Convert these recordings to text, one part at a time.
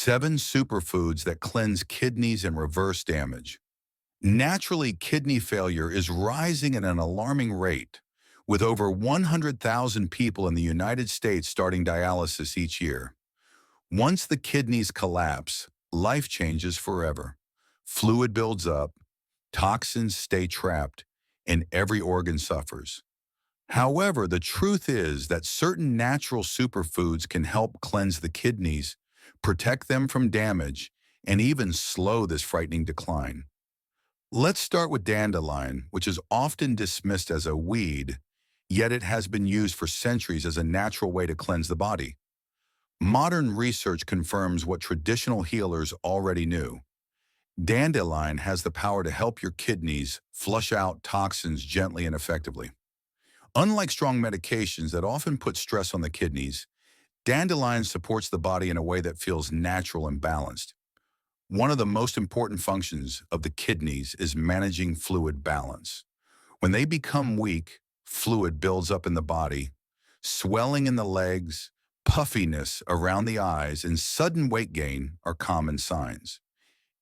7 superfoods that cleanse kidneys and reverse damage. Naturally, kidney failure is rising at an alarming rate, with over 100,000 people in the United States starting dialysis each year. Once the kidneys collapse, life changes forever. Fluid builds up, toxins stay trapped, and every organ suffers. However, the truth is that certain natural superfoods can help cleanse the kidneys, protect them from damage, and even slow this frightening decline. Let's start with dandelion, which is often dismissed as a weed, yet it has been used for centuries as a natural way to cleanse the body. Modern research confirms what traditional healers already knew. Dandelion has the power to help your kidneys flush out toxins gently and effectively. Unlike strong medications that often put stress on the kidneys, dandelion supports the body in a way that feels natural and balanced. One of the most important functions of the kidneys is managing fluid balance. When they become weak, fluid builds up in the body. Swelling in the legs, puffiness around the eyes, and sudden weight gain are common signs.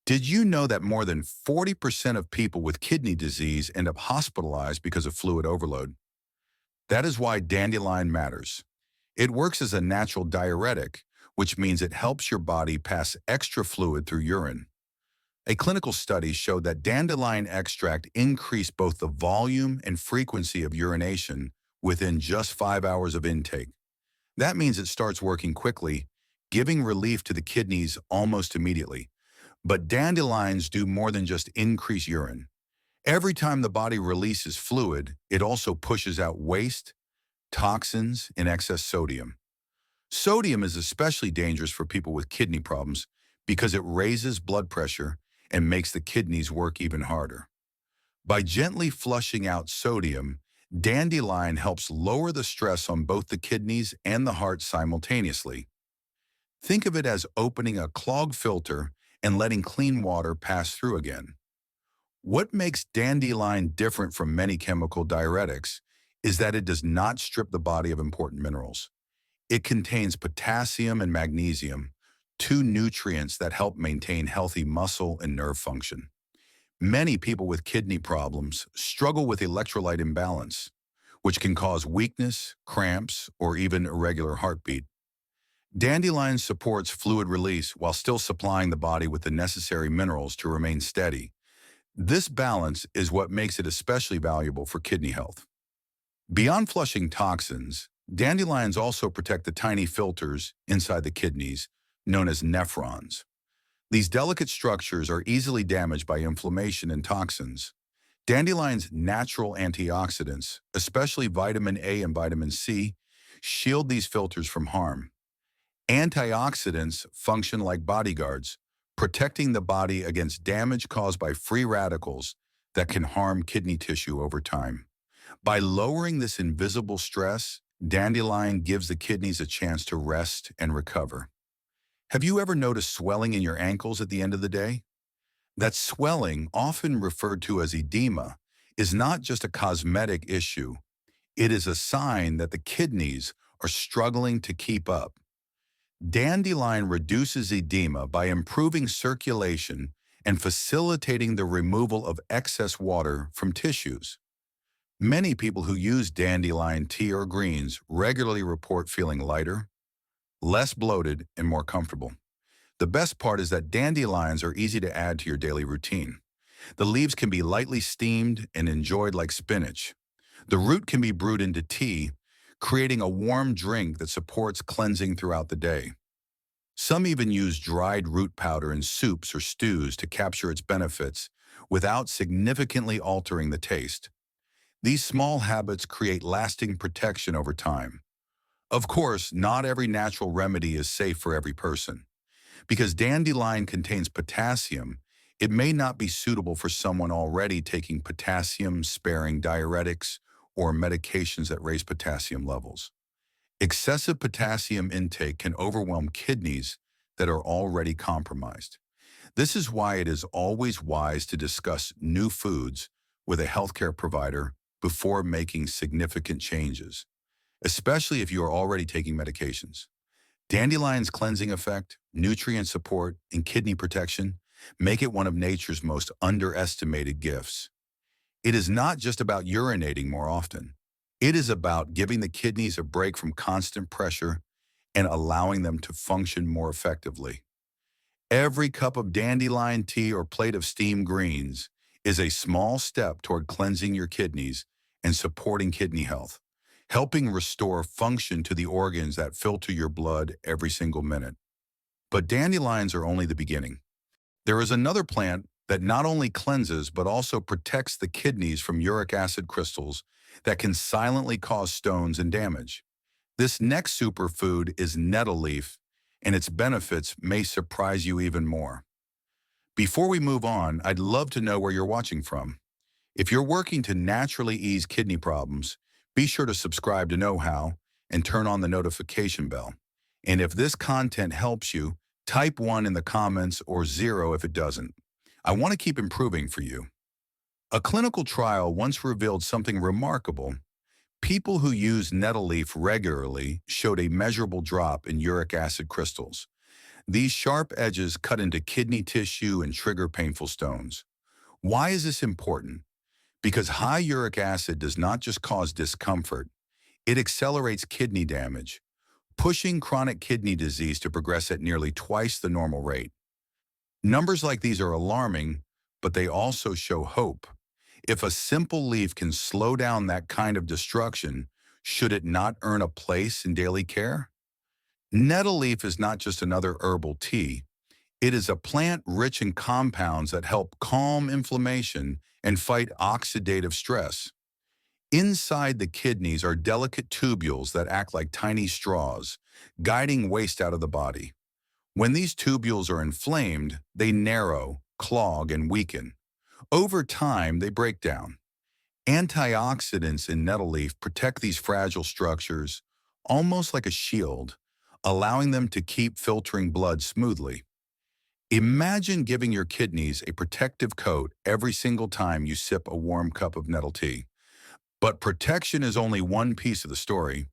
Did you know that more than 40% of people with kidney disease end up hospitalized because of fluid overload? That is why dandelion matters. It works as a natural diuretic, which means it helps your body pass extra fluid through urine. A clinical study showed that dandelion extract increased both the volume and frequency of urination within just 5 hours of intake. That means it starts working quickly, giving relief to the kidneys almost immediately. But dandelions do more than just increase urine. Every time the body releases fluid, it also pushes out waste, toxins, and excess sodium. Sodium is especially dangerous for people with kidney problems because it raises blood pressure and makes the kidneys work even harder. By gently flushing out sodium, dandelion helps lower the stress on both the kidneys and the heart simultaneously. Think of it as opening a clogged filter and letting clean water pass through again. What makes dandelion different from many chemical diuretics is that it does not strip the body of important minerals. It contains potassium and magnesium, two nutrients that help maintain healthy muscle and nerve function. Many people with kidney problems struggle with electrolyte imbalance, which can cause weakness, cramps, or even irregular heartbeat. Dandelion supports fluid release while still supplying the body with the necessary minerals to remain steady. This balance is what makes it especially valuable for kidney health. Beyond flushing toxins, dandelions also protect the tiny filters inside the kidneys, known as nephrons. These delicate structures are easily damaged by inflammation and toxins. Dandelion's natural antioxidants, especially vitamin A and vitamin C, shield these filters from harm. Antioxidants function like bodyguards, protecting the body against damage caused by free radicals that can harm kidney tissue over time. By lowering this invisible stress, dandelion gives the kidneys a chance to rest and recover. Have you ever noticed swelling in your ankles at the end of the day? That swelling, often referred to as edema, is not just a cosmetic issue. It is a sign that the kidneys are struggling to keep up. Dandelion reduces edema by improving circulation and facilitating the removal of excess water from tissues. Many people who use dandelion tea or greens regularly report feeling lighter, less bloated, and more comfortable. The best part is that dandelions are easy to add to your daily routine. The leaves can be lightly steamed and enjoyed like spinach. The root can be brewed into tea, creating a warm drink that supports cleansing throughout the day. Some even use dried root powder in soups or stews to capture its benefits without significantly altering the taste. These small habits create lasting protection over time. Of course, not every natural remedy is safe for every person. Because dandelion contains potassium, it may not be suitable for someone already taking potassium-sparing diuretics or medications that raise potassium levels. Excessive potassium intake can overwhelm kidneys that are already compromised. This is why it is always wise to discuss new foods with a healthcare provider before making significant changes, especially if you are already taking medications. Dandelion's cleansing effect, nutrient support, and kidney protection make it one of nature's most underestimated gifts. It is not just about urinating more often. It is about giving the kidneys a break from constant pressure and allowing them to function more effectively. Every cup of dandelion tea or plate of steamed greens is a small step toward cleansing your kidneys and supporting kidney health, helping restore function to the organs that filter your blood every single minute. But dandelions are only the beginning. There is another plant that not only cleanses but also protects the kidneys from uric acid crystals that can silently cause stones and damage. This next superfood is nettle leaf, and its benefits may surprise you even more. Before we move on, I'd love to know where you're watching from. If you're working to naturally ease kidney problems, be sure to subscribe to Knowhow and turn on the notification bell. And if this content helps you, type 1 in the comments or 0 if it doesn't. I want to keep improving for you. A clinical trial once revealed something remarkable. People who used nettle leaf regularly showed a measurable drop in uric acid crystals. These sharp edges cut into kidney tissue and trigger painful stones. Why is this important? Because high uric acid does not just cause discomfort, it accelerates kidney damage, pushing chronic kidney disease to progress at nearly twice the normal rate. Numbers like these are alarming, but they also show hope. If a simple leaf can slow down that kind of destruction, should it not earn a place in daily care? Nettle leaf is not just another herbal tea. It is a plant rich in compounds that help calm inflammation and fight oxidative stress. Inside the kidneys are delicate tubules that act like tiny straws, guiding waste out of the body. When these tubules are inflamed, they narrow, clog, and weaken. Over time, they break down. Antioxidants in nettle leaf protect these fragile structures, almost like a shield, allowing them to keep filtering blood smoothly. Imagine giving your kidneys a protective coat every single time you sip a warm cup of nettle tea. But protection is only one piece of the story.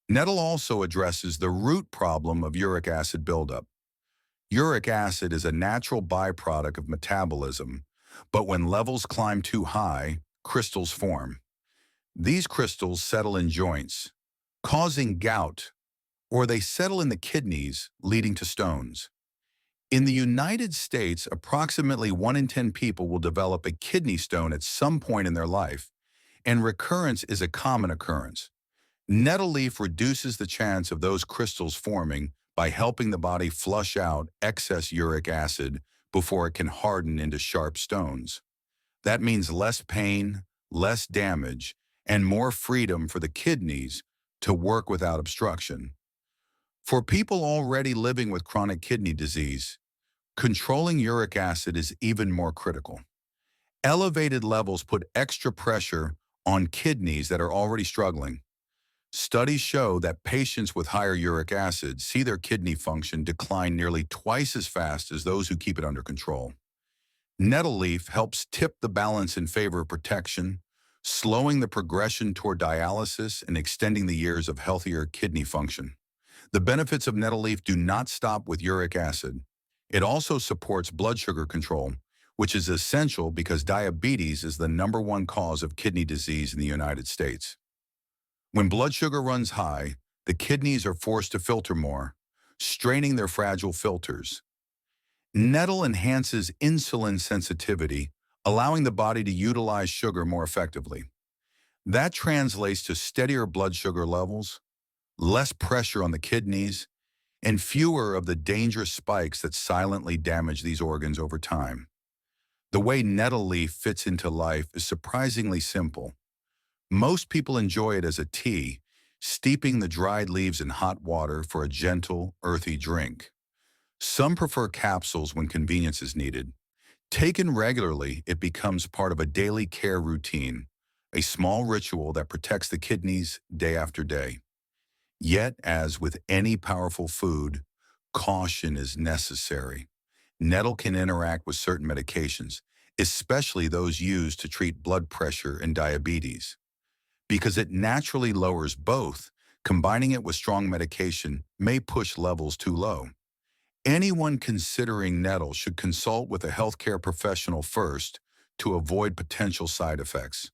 Nettle also addresses the root problem of uric acid buildup. Uric acid is a natural byproduct of metabolism, but when levels climb too high, crystals form. These crystals settle in joints, causing gout, or they settle in the kidneys, leading to stones. In the United States, approximately 1 in 10 people will develop a kidney stone at some point in their life, and recurrence is a common occurrence. Nettle leaf reduces the chance of those crystals forming by helping the body flush out excess uric acid before it can harden into sharp stones. That means less pain, less damage, and more freedom for the kidneys to work without obstruction. For people already living with chronic kidney disease, controlling uric acid is even more critical. Elevated levels put extra pressure on kidneys that are already struggling. Studies show that patients with higher uric acid see their kidney function decline nearly twice as fast as those who keep it under control. Nettle leaf helps tip the balance in favor of protection, slowing the progression toward dialysis and extending the years of healthier kidney function. The benefits of nettle leaf do not stop with uric acid. It also supports blood sugar control, which is essential because diabetes is the #1 cause of kidney disease in the United States. When blood sugar runs high, the kidneys are forced to filter more, straining their fragile filters. Nettle enhances insulin sensitivity, allowing the body to utilize sugar more effectively. That translates to steadier blood sugar levels, less pressure on the kidneys, and fewer of the dangerous spikes that silently damage these organs over time. The way nettle leaf fits into life is surprisingly simple. Most people enjoy it as a tea, steeping the dried leaves in hot water for a gentle, earthy drink. Some prefer capsules when convenience is needed. Taken regularly, it becomes part of a daily care routine, a small ritual that protects the kidneys day after day. Yet, as with any powerful food, caution is necessary. Nettle can interact with certain medications, especially those used to treat blood pressure and diabetes. Because it naturally lowers both, Combining it with strong medication may push levels too low. Anyone considering nettle should consult with a healthcare professional first to avoid potential side effects.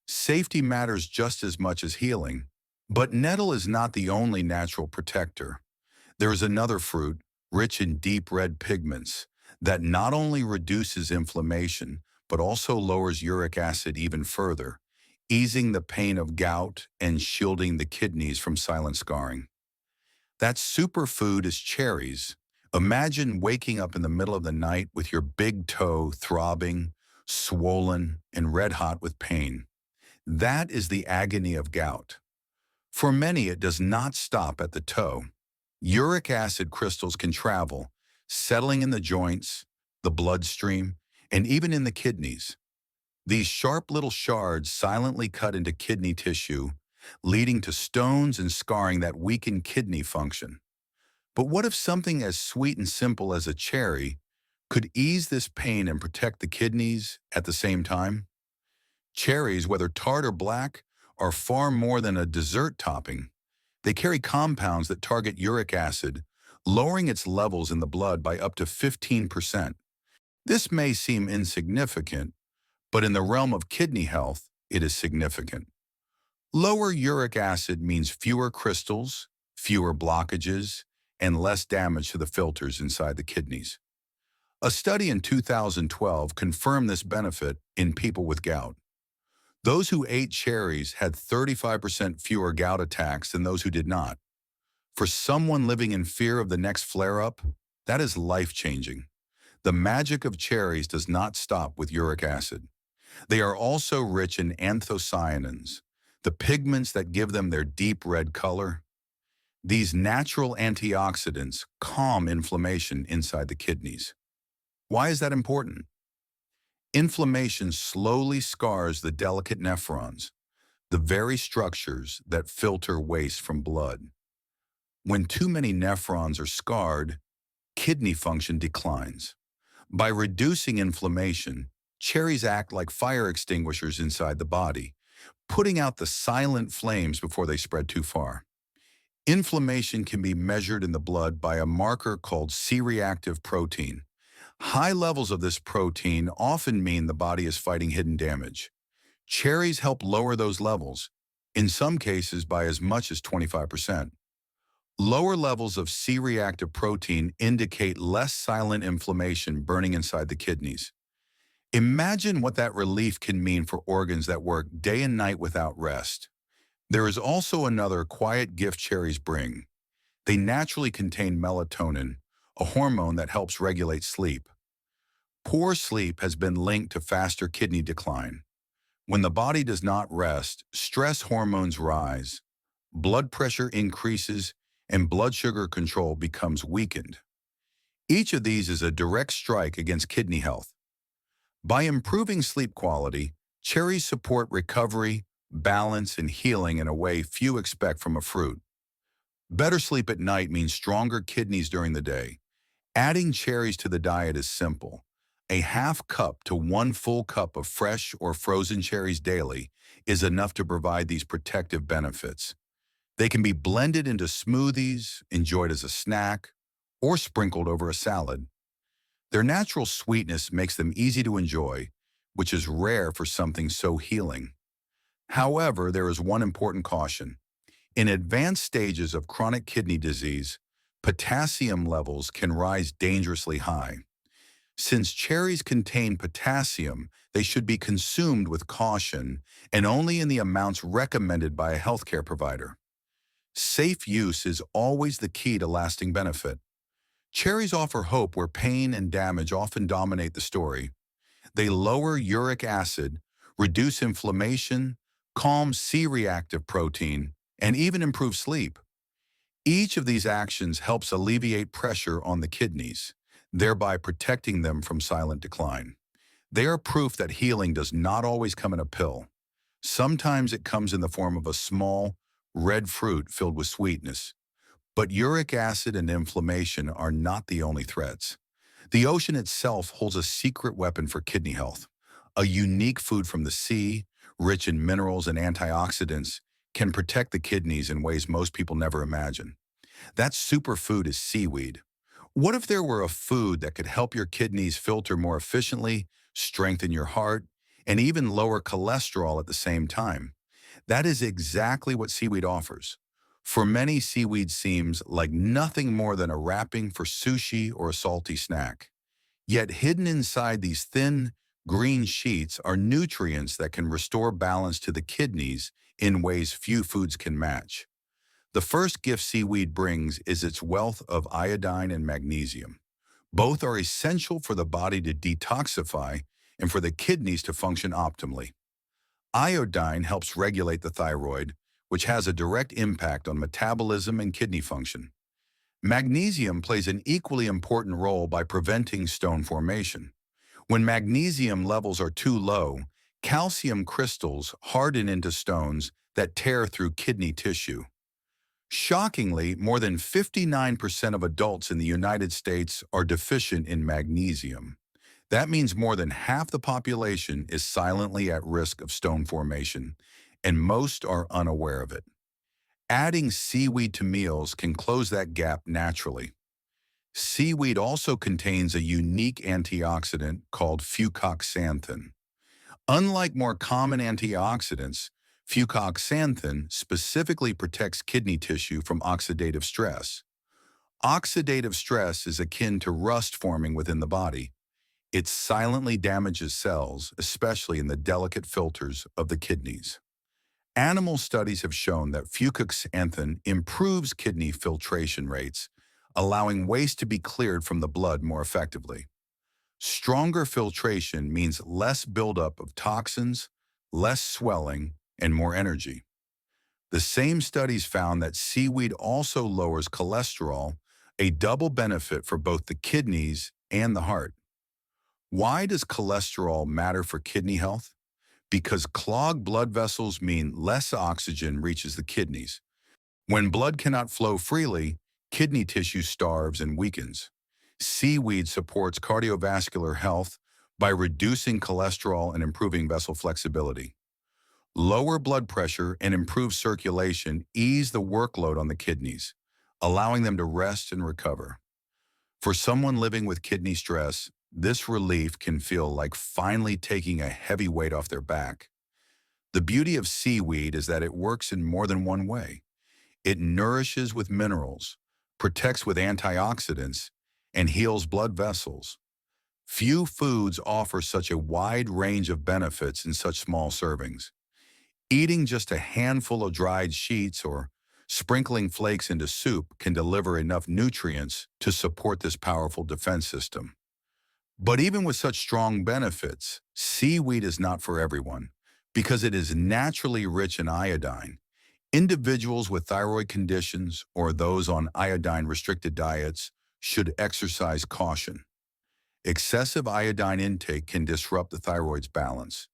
Safety matters just as much as healing, but nettle is not the only natural protector. There is another fruit, rich in deep red pigments, that not only reduces inflammation, but also lowers uric acid even further, easing the pain of gout and shielding the kidneys from silent scarring. That superfood is cherries. Imagine waking up in the middle of the night with your big toe throbbing, swollen, and red hot with pain. That is the agony of gout. For many, it does not stop at the toe. Uric acid crystals can travel, settling in the joints, the bloodstream, and even in the kidneys. These sharp little shards silently cut into kidney tissue, leading to stones and scarring that weaken kidney function. But what if something as sweet and simple as a cherry could ease this pain and protect the kidneys at the same time? Cherries, whether tart or black, are far more than a dessert topping. They carry compounds that target uric acid, lowering its levels in the blood by up to 15%. This may seem insignificant, but in the realm of kidney health, it is significant. Lower uric acid means fewer crystals, fewer blockages, and less damage to the filters inside the kidneys. A study in 2012 confirmed this benefit in people with gout. Those who ate cherries had 35% fewer gout attacks than those who did not. For someone living in fear of the next flare-up, that is life-changing. The magic of cherries does not stop with uric acid. They are also rich in anthocyanins, the pigments that give them their deep red color. These natural antioxidants calm inflammation inside the kidneys. Why is that important? Inflammation slowly scars the delicate nephrons, the very structures that filter waste from blood. When too many nephrons are scarred, kidney function declines. By reducing inflammation, cherries act like fire extinguishers inside the body, putting out the silent flames before they spread too far. Inflammation can be measured in the blood by a marker called C-reactive protein. High levels of this protein often mean the body is fighting hidden damage. Cherries help lower those levels, in some cases by as much as 25%. Lower levels of C-reactive protein indicate less silent inflammation burning inside the kidneys. Imagine what that relief can mean for organs that work day and night without rest. There is also another quiet gift cherries bring. They naturally contain melatonin, a hormone that helps regulate sleep. Poor sleep has been linked to faster kidney decline. When the body does not rest, stress hormones rise, blood pressure increases, and blood sugar control becomes weakened. Each of these is a direct strike against kidney health. By improving sleep quality, cherries support recovery, balance, and healing in a way few expect from a fruit. Better sleep at night means stronger kidneys during the day. Adding cherries to the diet is simple. A half cup to 1 full cup of fresh or frozen cherries daily is enough to provide these protective benefits. They can be blended into smoothies, enjoyed as a snack, or sprinkled over a salad. Their natural sweetness makes them easy to enjoy, which is rare for something so healing. However, there is one important caution. In advanced stages of chronic kidney disease, potassium levels can rise dangerously high. Since cherries contain potassium, they should be consumed with caution and only in the amounts recommended by a healthcare provider. Safe use is always the key to lasting benefit. Cherries offer hope where pain and damage often dominate the story. They lower uric acid, reduce inflammation, calm C-reactive protein, and even improve sleep. Each of these actions helps alleviate pressure on the kidneys, thereby protecting them from silent decline. They are proof that healing does not always come in a pill. Sometimes it comes in the form of a small, red fruit filled with sweetness. But uric acid and inflammation are not the only threats. The ocean itself holds a secret weapon for kidney health. A unique food from the sea, rich in minerals and antioxidants, can protect the kidneys in ways most people never imagine. That superfood is seaweed. What if there were a food that could help your kidneys filter more efficiently, strengthen your heart, and even lower cholesterol at the same time? That is exactly what seaweed offers. For many, seaweed seems like nothing more than a wrapping for sushi or a salty snack. Yet hidden inside these thin, green sheets are nutrients that can restore balance to the kidneys in ways few foods can match. The first gift seaweed brings is its wealth of iodine and magnesium. Both are essential for the body to detoxify and for the kidneys to function optimally. Iodine helps regulate the thyroid, which has a direct impact on metabolism and kidney function. Magnesium plays an equally important role by preventing stone formation. When magnesium levels are too low, calcium crystals harden into stones that tear through kidney tissue. Shockingly, more than 59% of adults in the United States are deficient in magnesium. That means more than half the population is silently at risk of stone formation, and most are unaware of it. Adding seaweed to meals can close that gap naturally. Seaweed also contains a unique antioxidant called fucoxanthin. Unlike more common antioxidants, fucoxanthin specifically protects kidney tissue from oxidative stress. Oxidative stress is akin to rust forming within the body. It silently damages cells, especially in the delicate filters of the kidneys. Animal studies have shown that fucoxanthin improves kidney filtration rates, allowing waste to be cleared from the blood more effectively. Stronger filtration means less buildup of toxins, less swelling, and more energy. The same studies found that seaweed also lowers cholesterol, a double benefit for both the kidneys and the heart. Why does cholesterol matter for kidney health? Because clogged blood vessels mean less oxygen reaches the kidneys. When blood cannot flow freely, kidney tissue starves and weakens. Seaweed supports cardiovascular health by reducing cholesterol and improving vessel flexibility. Lower blood pressure and improved circulation ease the workload on the kidneys, allowing them to rest and recover. For someone living with kidney stress, this relief can feel like finally taking a heavy weight off their back. The beauty of seaweed is that it works in more than one way. It nourishes with minerals, protects with antioxidants, and heals blood vessels. Few foods offer such a wide range of benefits in such small servings. Eating just a handful of dried sheets or sprinkling flakes into soup can deliver enough nutrients to support this powerful defense system. But even with such strong benefits, seaweed is not for everyone because it is naturally rich in iodine. Individuals with thyroid conditions or those on iodine-restricted diets should exercise caution. Excessive iodine intake can disrupt the thyroid's balance,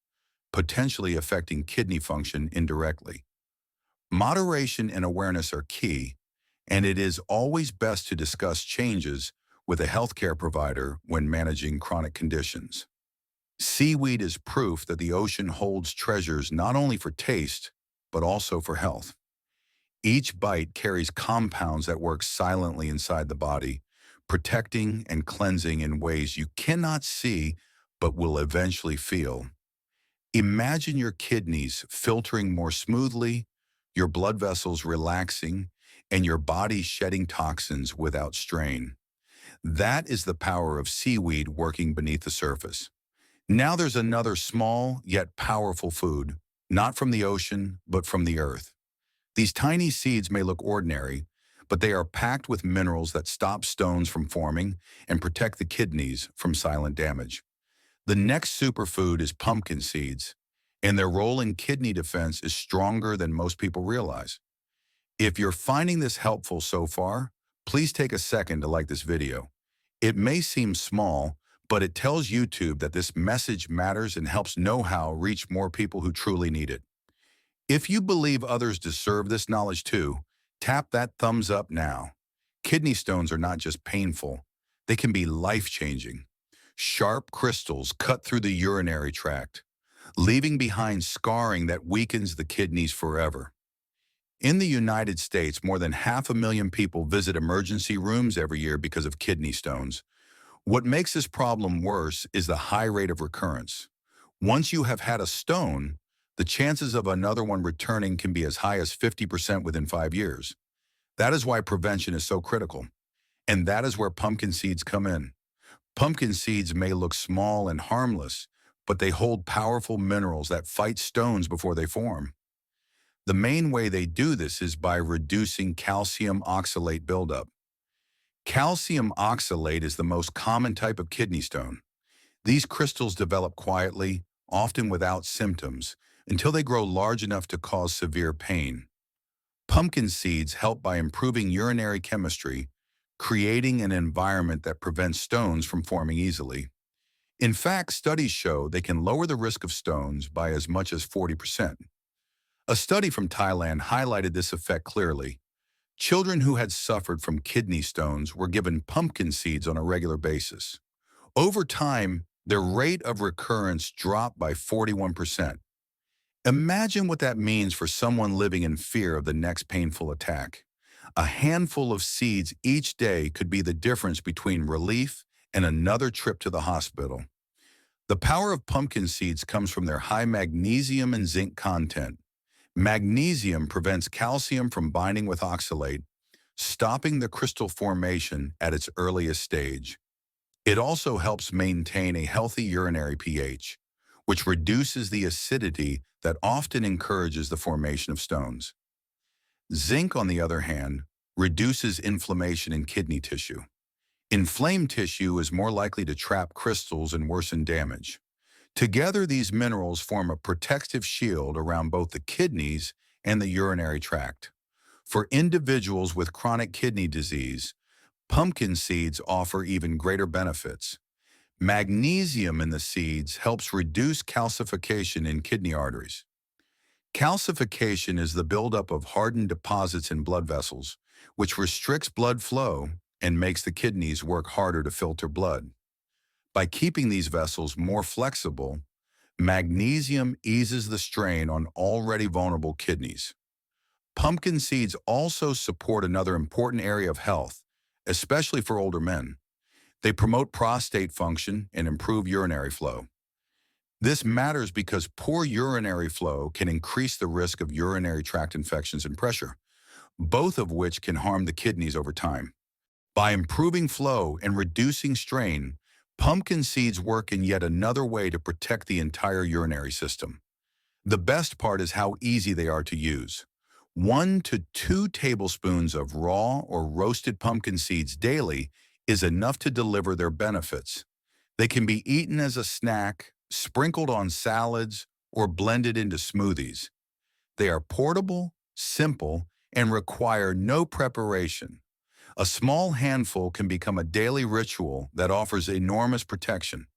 potentially affecting kidney function indirectly. Moderation and awareness are key, and it is always best to discuss changes with a healthcare provider when managing chronic conditions. Seaweed is proof that the ocean holds treasures not only for taste, but also for health. Each bite carries compounds that work silently inside the body, protecting and cleansing in ways you cannot see but will eventually feel. Imagine your kidneys filtering more smoothly, your blood vessels relaxing, and your body shedding toxins without strain. That is the power of seaweed working beneath the surface. Now there's another small yet powerful food, not from the ocean, but from the earth. These tiny seeds may look ordinary, but they are packed with minerals that stop stones from forming and protect the kidneys from silent damage. The next superfood is pumpkin seeds, and their role in kidney defense is stronger than most people realize. If you're finding this helpful so far, please take a second to like this video. It may seem small, but it tells YouTube that this message matters and helps Knowhow reach more people who truly need it. If you believe others deserve this knowledge too, tap that thumbs up now. Kidney stones are not just painful, they can be life-changing. Sharp crystals cut through the urinary tract, leaving behind scarring that weakens the kidneys forever. In the United States, more than 500,000 people visit emergency rooms every year because of kidney stones. What makes this problem worse is the high rate of recurrence. Once you have had a stone, the chances of another one returning can be as high as 50% within 5 years. That is why prevention is so critical. And that is where pumpkin seeds come in. Pumpkin seeds may look small and harmless, but they hold powerful minerals that fight stones before they form. The main way they do this is by reducing calcium oxalate buildup. Calcium oxalate is the most common type of kidney stone. These crystals develop quietly, often without symptoms, until they grow large enough to cause severe pain. Pumpkin seeds help by improving urinary chemistry, creating an environment that prevents stones from forming easily. In fact, studies show they can lower the risk of stones by as much as 40%. A study from Thailand highlighted this effect clearly. Children who had suffered from kidney stones were given pumpkin seeds on a regular basis. Over time, their rate of recurrence dropped by 41%. Imagine what that means for someone living in fear of the next painful attack. A handful of seeds each day could be the difference between relief and another trip to the hospital. The power of pumpkin seeds comes from their high magnesium and zinc content. Magnesium prevents calcium from binding with oxalate, stopping the crystal formation at its earliest stage. It also helps maintain a healthy urinary pH, which reduces the acidity that often encourages the formation of stones. Zinc, on the other hand, reduces inflammation in kidney tissue. Inflamed tissue is more likely to trap crystals and worsen damage. Together, these minerals form a protective shield around both the kidneys and the urinary tract. For individuals with chronic kidney disease, pumpkin seeds offer even greater benefits. Magnesium in the seeds helps reduce calcification in kidney arteries. Calcification is the buildup of hardened deposits in blood vessels, which restricts blood flow and makes the kidneys work harder to filter blood. By keeping these vessels more flexible, magnesium eases the strain on already vulnerable kidneys. Pumpkin seeds also support another important area of health, especially for older men. They promote prostate function and improve urinary flow. This matters because poor urinary flow can increase the risk of urinary tract infections and pressure, both of which can harm the kidneys over time. By improving flow and reducing strain, pumpkin seeds work in yet another way to protect the entire urinary system. The best part is how easy they are to use. 1 to 2 tablespoons of raw or roasted pumpkin seeds daily is enough to deliver their benefits. They can be eaten as a snack, sprinkled on salads, or blended into smoothies. They are portable, simple, and require no preparation. A small handful can become a daily ritual that offers enormous protection.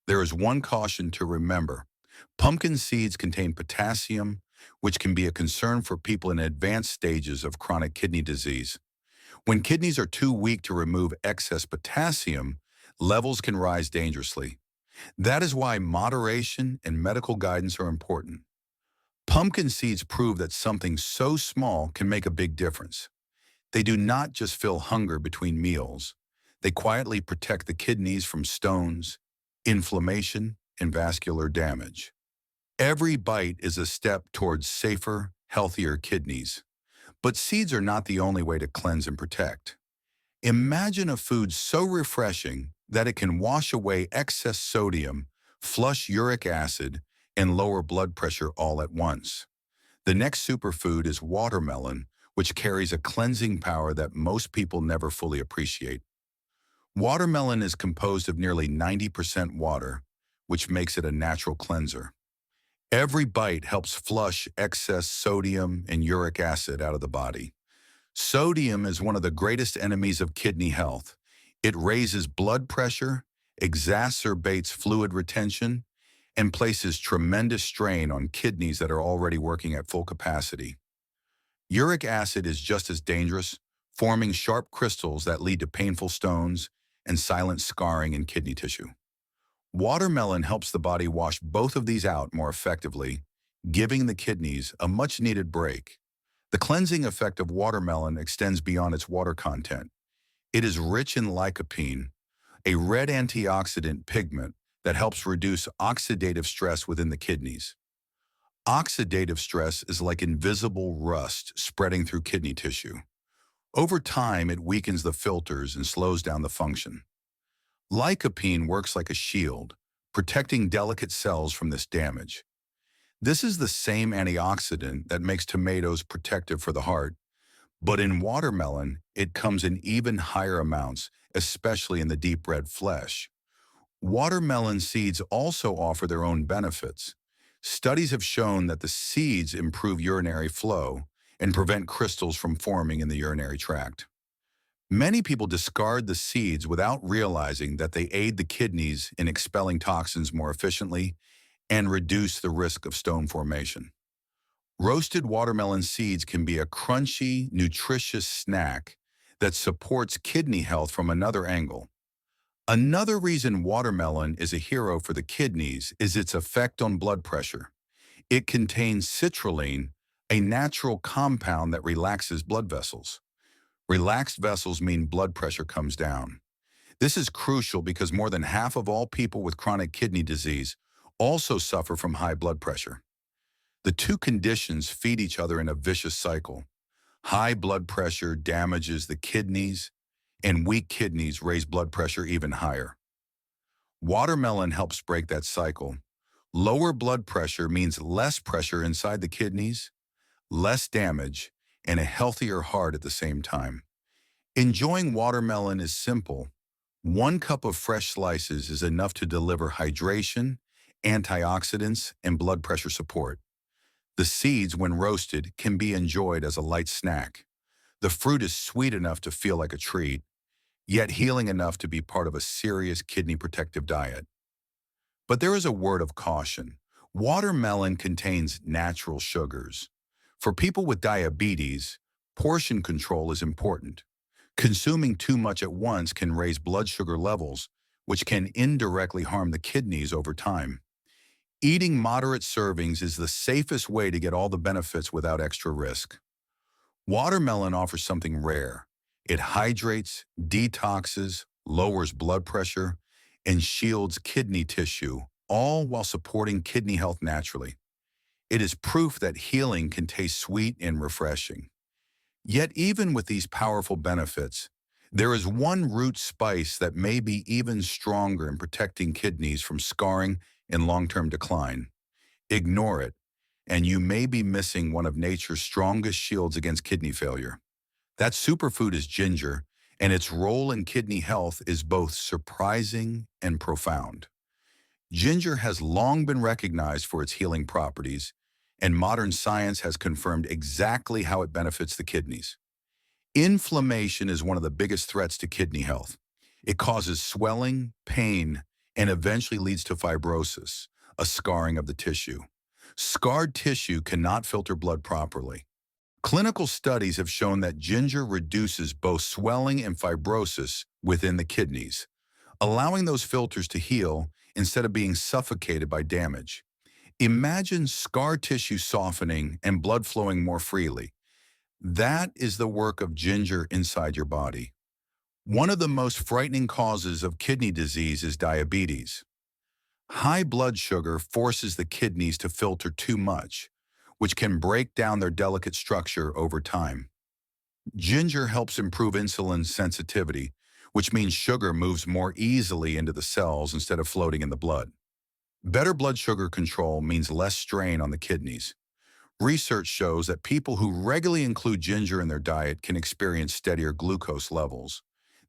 There is one caution to remember. Pumpkin seeds contain potassium, which can be a concern for people in advanced stages of chronic kidney disease. When kidneys are too weak to remove excess potassium, levels can rise dangerously. That is why moderation and medical guidance are important. Pumpkin seeds prove that something so small can make a big difference. They do not just fill hunger between meals. They quietly protect the kidneys from stones, inflammation, and vascular damage. Every bite is a step towards safer, healthier kidneys. But seeds are not the only way to cleanse and protect. Imagine a food so refreshing that it can wash away excess sodium, flush uric acid, and lower blood pressure all at once. The next superfood is watermelon, which carries a cleansing power that most people never fully appreciate. Watermelon is composed of nearly 90% water, which makes it a natural cleanser. Every bite helps flush excess sodium and uric acid out of the body. Sodium is one of the greatest enemies of kidney health. It raises blood pressure, exacerbates fluid retention, and places tremendous strain on kidneys that are already working at full capacity. Uric acid is just as dangerous, forming sharp crystals that lead to painful stones and silent scarring in kidney tissue. Watermelon helps the body wash both of these out more effectively, giving the kidneys a much-needed break. The cleansing effect of watermelon extends beyond its water content. It is rich in lycopene, a red antioxidant pigment that helps reduce oxidative stress within the kidneys. Oxidative stress is like invisible rust spreading through kidney tissue. Over time, it weakens the filters and slows down the function. Lycopene works like a shield, protecting delicate cells from this damage. This is the same antioxidant that makes tomatoes protective for the heart, but in watermelon, it comes in even higher amounts, especially in the deep red flesh. Watermelon seeds also offer their own benefits. Studies have shown that the seeds improve urinary flow and prevent crystals from forming in the urinary tract. Many people discard the seeds without realizing that they aid the kidneys in expelling toxins more efficiently and reduce the risk of stone formation. Roasted watermelon seeds can be a crunchy, nutritious snack that supports kidney health from another angle. Another reason watermelon is a hero for the kidneys is its effect on blood pressure. It contains citrulline, a natural compound that relaxes blood vessels. Relaxed vessels mean blood pressure comes down. This is crucial because more than half of all people with chronic kidney disease also suffer from high blood pressure. The two conditions feed each other in a vicious cycle. High blood pressure damages the kidneys, and weak kidneys raise blood pressure even higher. Watermelon helps break that cycle. Lower blood pressure means less pressure inside the kidneys, less damage, and a healthier heart at the same time. Enjoying watermelon is simple. 1 cup of fresh slices is enough to deliver hydration, antioxidants, and blood pressure support. The seeds, when roasted, can be enjoyed as a light snack. The fruit is sweet enough to feel like a treat, yet healing enough to be part of a serious kidney protective diet. But there is a word of caution. Watermelon contains natural sugars. For people with diabetes, portion control is important. Consuming too much at once can raise blood sugar levels, which can indirectly harm the kidneys over time. Eating moderate servings is the safest way to get all the benefits without extra risk. Watermelon offers something rare. It hydrates, detoxes, lowers blood pressure, and shields kidney tissue, all while supporting kidney health naturally. It is proof that healing can taste sweet and refreshing. Yet even with these powerful benefits, there is one root spice that may be even stronger in protecting kidneys from scarring and long-term decline. Ignore it, and you may be missing one of nature's strongest shields against kidney failure. That superfood is ginger, and its role in kidney health is both surprising and profound. Ginger has long been recognized for its healing properties, and modern science has confirmed exactly how it benefits the kidneys. Inflammation is one of the biggest threats to kidney health. It causes swelling, pain, and eventually leads to fibrosis, a scarring of the tissue. Scarred tissue cannot filter blood properly. Clinical studies have shown that ginger reduces both swelling and fibrosis within the kidneys, allowing those filters to heal instead of being suffocated by damage. Imagine scar tissue softening and blood flowing more freely. That is the work of ginger inside your body. One of the most frightening causes of kidney disease is diabetes. High blood sugar forces the kidneys to filter too much, which can break down their delicate structure over time. Ginger helps improve insulin sensitivity, which means sugar moves more easily into the cells instead of floating in the blood. Better blood sugar control means less strain on the kidneys. Research shows that people who regularly include ginger in their diet can experience steadier glucose levels,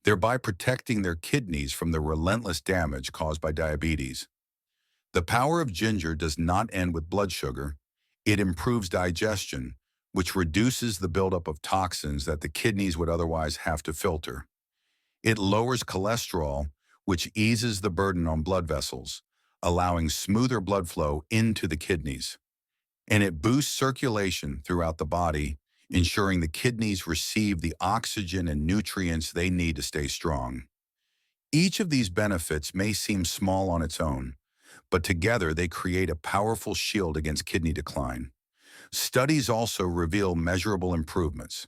thereby protecting their kidneys from the relentless damage caused by diabetes. The power of ginger does not end with blood sugar. It improves digestion, which reduces the buildup of toxins that the kidneys would otherwise have to filter. It lowers cholesterol, which eases the burden on blood vessels, allowing smoother blood flow into the kidneys. And it boosts circulation throughout the body, ensuring the kidneys receive the oxygen and nutrients they need to stay strong. Each of these benefits may seem small on its own, but together they create a powerful shield against kidney decline. Studies also reveal measurable improvements.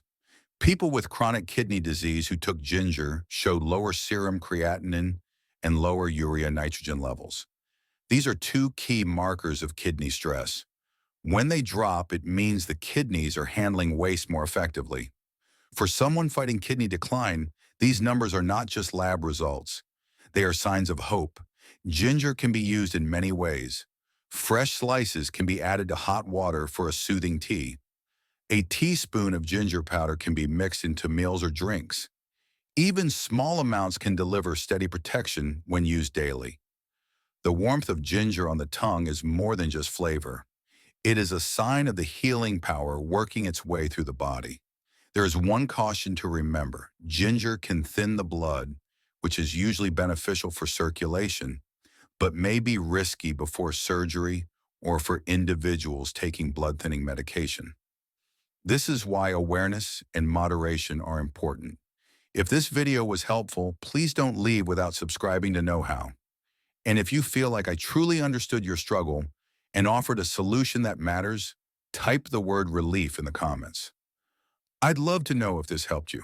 People with chronic kidney disease who took ginger showed lower serum creatinine and lower urea nitrogen levels. These are two key markers of kidney stress. When they drop, it means the kidneys are handling waste more effectively. For someone fighting kidney decline, these numbers are not just lab results. They are signs of hope. Ginger can be used in many ways. Fresh slices can be added to hot water for a soothing tea. A teaspoon of ginger powder can be mixed into meals or drinks. Even small amounts can deliver steady protection when used daily. The warmth of ginger on the tongue is more than just flavor. It is a sign of the healing power working its way through the body. There is one caution to remember. Ginger can thin the blood, which is usually beneficial for circulation, but may be risky before surgery or for individuals taking blood-thinning medication. This is why awareness and moderation are important. If this video was helpful, please don't leave without subscribing to Knowhow. And if you feel like I truly understood your struggle and offered a solution that matters, type the word relief in the comments. I'd love to know if this helped you.